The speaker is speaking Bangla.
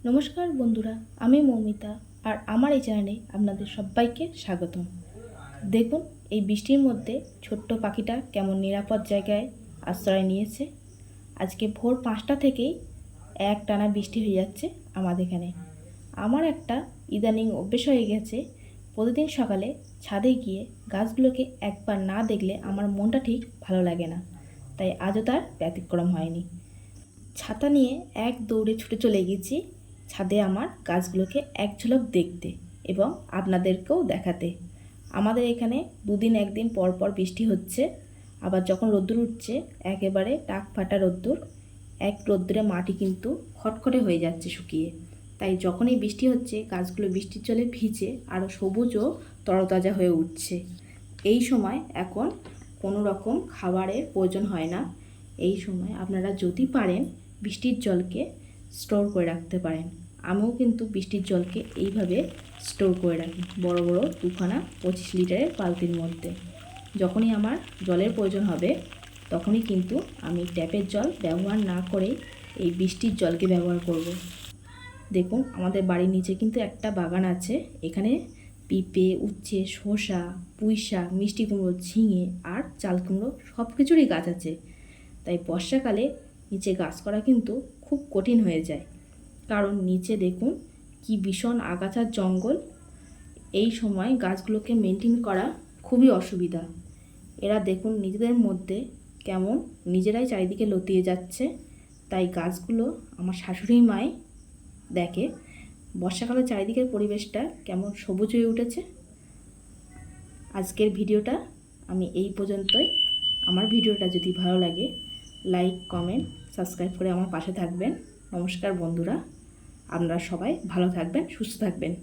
নমস্কার বন্ধুরা, আমি মৌমিতা আর আমার এই চ্যানেলে আপনাদের সবাইকে স্বাগতম। দেখুন এই বৃষ্টির মধ্যে ছোট্ট পাখিটা কেমন নিরাপদ জায়গায় আশ্রয় নিয়েছে। আজকে ভোর 5টা থেকেই একটানা বৃষ্টি হয়ে যাচ্ছে আমাদের এখানে। আমার একটা ইদানিং অভ্যেস হয়ে গেছে, প্রতিদিন সকালে ছাদে গিয়ে গাছগুলোকে একবার না দেখলে আমার মনটা ঠিক ভালো লাগে না। তাই আজও তার ব্যতিক্রম হয়নি। ছাতা নিয়ে এক দৌড়ে ছুটে চলে গেছি ছাদে আমার গাছগুলোকে এক ঝলক দেখতে এবং আপনাদেরকেও দেখাতে। আমাদের এখানে দুদিন একদিন পর পর বৃষ্টি হচ্ছে, আবার যখন রোদ্দুর উঠছে একেবারে টাক ফাটা রোদ্দুর। এক রোদ্দুরে মাটি কিন্তু খটখটে হয়ে যাচ্ছে শুকিয়ে। তাই যখনই বৃষ্টি হচ্ছে গাছগুলো বৃষ্টির জলে ভিজে আরও সবুজ ও তরতাজা হয়ে উঠছে। এই সময় এখন কোনো রকম খাবারের প্রয়োজন হয় না। এই সময় আপনারা যদি পারেন বৃষ্টির জলকে স্টোর করে রাখতে পারেন। আমিও কিন্তু বৃষ্টির জলকে এইভাবে স্টোর করে রাখি বড় বড় 25 লিটারের বালতির মধ্যে। যখনই আমার জলের প্রয়োজন হবে তখনই কিন্তু আমি ট্যাপের জল ব্যবহার না করে এই বৃষ্টির জলকে ব্যবহার করব। দেখুন আমাদের বাড়ির নিচে কিন্তু একটা বাগান আছে। এখানে পিঁপে, উচ্ছে, শসা, পুঁই শাক, মিষ্টি কুমড়ো, ঝিঙে আর চাল কুমড়ো সব কিছুরই গাছ আছে। তাই বর্ষাকালে নিচে গাছ করা কিন্তু খুব কঠিন হয়ে যায়, কারণ নিচে দেখুন কি ভীষণ আগাছার জঙ্গল। এই সময় গাছগুলোকে মেনটেন করা খুবই অসুবিধা। এরা দেখুন নিজেদের মধ্যে কেমন নিজেরাই চারিদিকে লতিয়ে যাচ্ছে। তাই গাছগুলো আমার শাশুড়ি মাই দেখে বর্ষাকালে চারিদিকের পরিবেশটা কেমন সবুজ হয়ে উঠেছে। আজকের ভিডিওটা আমি এই পর্যন্তই। আমার ভিডিওটা যদি ভালো লাগে লাইক, কমেন্ট, সাবস্ক্রাইব করে আমার পাশে থাকবেন। নমস্কার বন্ধুরা, আপনারা সবাই ভালো থাকবেন, সুস্থ থাকবেন।